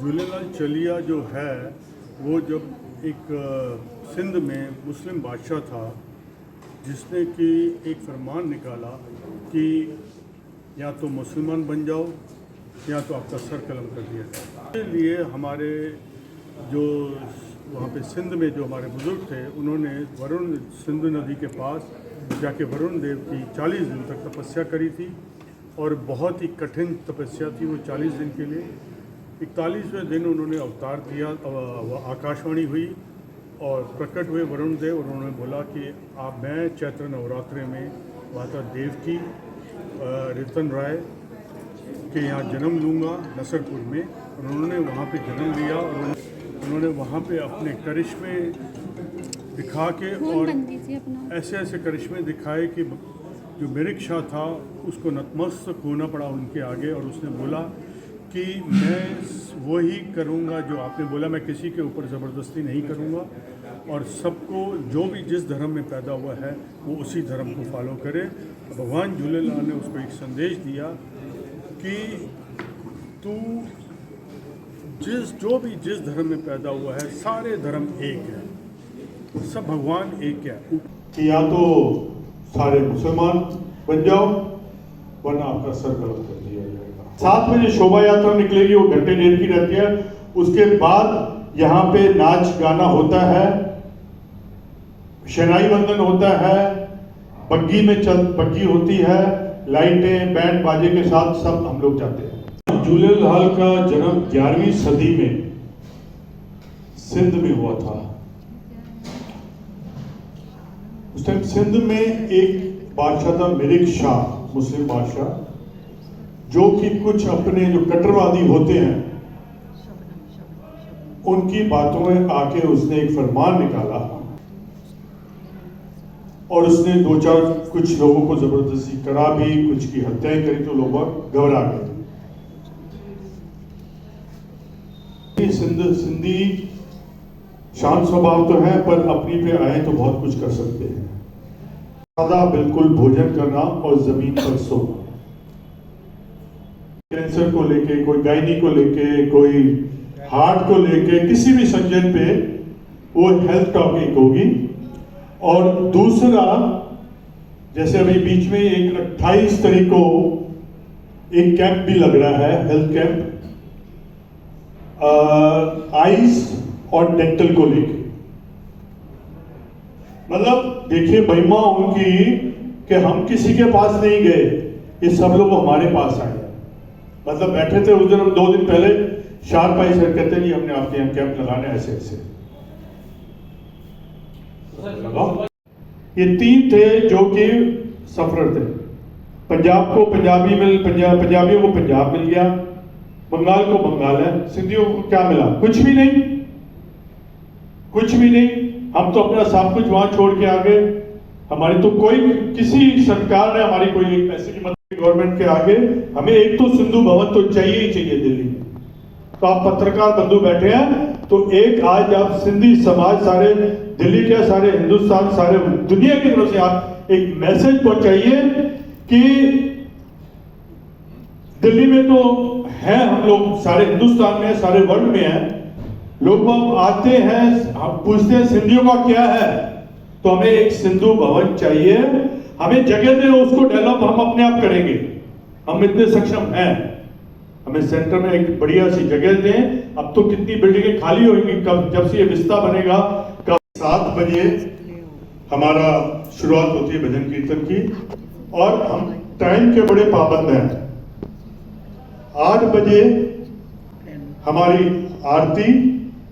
झूलेलाल चलिया जो है वो जब एक सिंध में मुस्लिम बादशाह था जिसने कि एक फरमान निकाला कि या तो मुसलमान बन जाओ या तो आपका सर कलम कर दिया जाए। इसके लिए हमारे जो वहाँ पे सिंध में जो हमारे बुज़ुर्ग थे उन्होंने वरुण सिंध नदी के पास जाके वरुण देव की 40 दिन तक तपस्या करी थी और बहुत ही कठिन तपस्या थी वो 40 दिन के लिए। 41वें दिन उन्होंने अवतार दिया, आकाशवाणी हुई और प्रकट हुए वरुण देव। उन्होंने बोला कि मैं चैत्र नवरात्रि में माता देव की रितन राय के यहाँ जन्म लूँगा नसरपुर में। उन्होंने वहाँ पे जन्म लिया और उन्होंने वहाँ पे अपने करिश्मे दिखा के और ऐसे ऐसे करिश्मे दिखाए कि जो मिरिक शाह था उसको नतमस्तक होना पड़ा उनके आगे और उसने बोला कि मैं वही करूँगा जो आपने बोला, मैं किसी के ऊपर ज़बरदस्ती नहीं करूँगा और सबको जो भी जिस धर्म में पैदा हुआ है वो उसी धर्म को फॉलो करे। भगवान झूलेलाल ने उसको एक संदेश दिया कि तू जो भी जिस धर्म में पैदा हुआ है सारे धर्म एक है, सब भगवान एक है कि या तो सारे मुसलमान बन जाओ वरना आपका सर कलम कर दिया जाएगा। 7 बजे शोभा यात्रा निकलेगी, वो घंटे डेढ़ की रहती है। उसके बाद यहाँ पे नाच गाना होता है, शहनाई बंदन होता है, बग्गी होती है, लाइटें बैंड बाजे के साथ सब हम लोग जाते हैं। झूलेलाल का जन्म 11वीं सदी में सिंध में हुआ था। उस टाइम सिंध में एक बादशाह था मिरिक शाह, मुस्लिम बादशाह, जो कि कुछ अपने जो कट्टरवादी होते हैं उनकी बातों में आके उसने एक फरमान निकाला और उसने 2-4 कुछ लोगों को जबरदस्ती करा भी, कुछ की हत्याएं करी तो लोग घबरा गए। सिंधी शांत स्वभाव तो है पर अपनी पे आए तो बहुत कुछ कर सकते हैं। सादा बिल्कुल भोजन करना और जमीन पर सोना। कैंसर को लेके, कोई गायनी को लेके, कोई हार्ट को लेके, किसी भी संजन पे वो हेल्थ टॉपिक होगी। और दूसरा, जैसे अभी बीच में एक 28 तारीख को एक कैंप भी लग रहा है, हेल्थ कैंप, आइज और डेंटल को लेके। मतलब देखिए महिमा उनकी कि हम किसी के पास नहीं गए, ये सब लोग हमारे पास आए। मतलब बैठे थे उस दिन, हम 2 दिन पहले शार्प आई सर कहते नहीं हमने आपके यहाँ कैंप लगाने ऐसे ऐसे लगाओ। ये 3 थे जो कि सफर थे। पंजाब को पंजाबी पंजाबियों को पंजाब मिल गया, बंगाल को बंगाल है, सिंधियों को क्या मिला? कुछ भी नहीं, कुछ भी नहीं। हम तो अपना सब कुछ वहां छोड़ के आ गए। हमारी तो कोई, किसी सरकार ने हमारी कोई एक पैसे की मदद, गवर्नमेंट के आगे हमें एक तो सिंधु भवन तो चाहिए ही चाहिए दिल्ली में। तो आप पत्रकार बंधु बैठे हैं तो एक आज आप सिंधी समाज सारे दिल्ली के, सारे हिंदुस्तान, सारे दुनिया की तरफ से आप एक मैसेज पहुंचाइए कि दिल्ली में तो है, हम लोग सारे हिंदुस्तान में, सारे वर्ल्ड में है, लोग आते हैं, हम पूछते हैं सिंधियों का क्या है, तो हमें एक सिंधु भवन चाहिए। हमें जगह दें, उसको डेवलप हम अपने आप करेंगे, हम इतने सक्षम हैं। हमें सेंटर में एक बढ़िया सी जगह दें। अब तो कितनी बिल्डिंगें खाली होंगी, कब जब से ये विस्ता बनेगा। कब 7 बजे हमारा शुरुआत होती है भजन कीर्तन की और हम टाइम के बड़े पाबंद हैं। 8 बजे हमारी आरती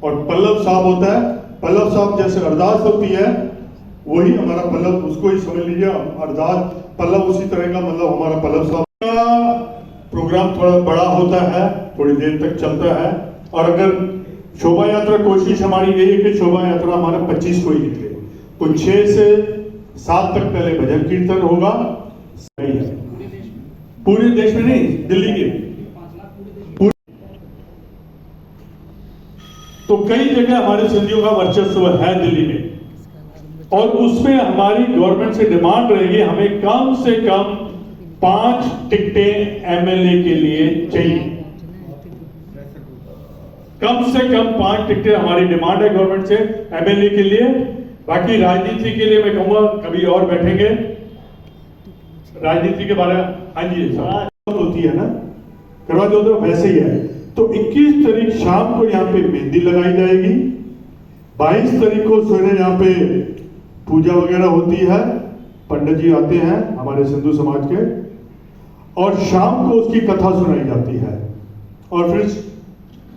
और पल्लव साहब होता है। पल्लव साहब जैसे अरदास होती है वही हमारा पल्लव, उसको ही समझ लीजिए अरदास पल्लव उसी तरह का, मतलब हमारा पल्लव साहब का प्रोग्राम थोड़ा बड़ा होता है, थोड़ी देर तक चलता है। और अगर शोभा यात्रा, कोशिश हमारी यही है कि शोभा यात्रा हमारा 25 को ही निकले, तो 6 से 7 तक पहले भजन कीर्तन होगा। पूरे देश में नहीं, दिल्ली के तो कई जगह हमारे सिंधियों का वर्चस्व है दिल्ली में और उसमें हमारी गवर्नमेंट से डिमांड रहेगी हमें कम से कम 5 टिकटें एमएलए के लिए चाहिए। कम से कम 5 टिकटें हमारी डिमांड है गवर्नमेंट से एमएलए के लिए। बाकी राजनीति के लिए मैं कहूंगा कभी और बैठेंगे राजनीति के बारे में। हाँ जी सर होती है ना, करवा चौथ तो वैसे ही है। तो 21 तारीख शाम को यहाँ पे मेहंदी लगाई जाएगी, 22 तारीख को सवेरे यहाँ पे पूजा वगैरह होती है, पंडित जी आते हैं हमारे सिंधु समाज के, और शाम को उसकी कथा सुनाई जाती है और फिर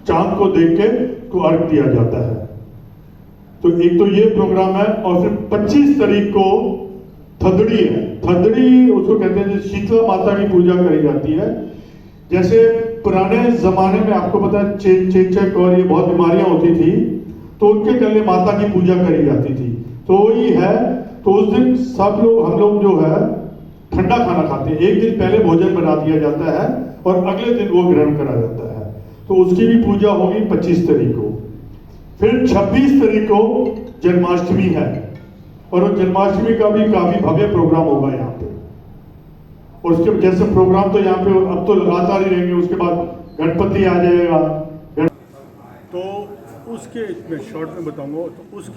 चांद को देख के को अर्घ दिया जाता है। तो एक तो ये प्रोग्राम है। और फिर 25 तारीख को थदड़ी है। थदड़ी उसको कहते हैं शीतला माता की पूजा करी जाती है। जैसे पुराने जमाने में आपको पता है चेचक और ये बहुत बीमारियां होती थी, तो उनके गले माता की पूजा करी जाती थी। तो वही है। तो उस दिन सब लोग हम लोग जो है ठंडा खाना खाते हैं। एक दिन पहले भोजन बना दिया जाता है और अगले दिन वो ग्रहण करा जाता है। तो उसकी भी पूजा होगी 25 तारीख को। फिर 26 तारीख को जन्माष्टमी है और वो जन्माष्टमी का भी काफी भव्य प्रोग्राम होगा यहाँ पे। और उसके जैसे प्रोग्राम तो यहाँ पे अब तो लगातार ही रहेंगे। उसके बाद गणपति आ जाएगा। तो उसके मैं शॉर्ट में बताऊंगा तो उसके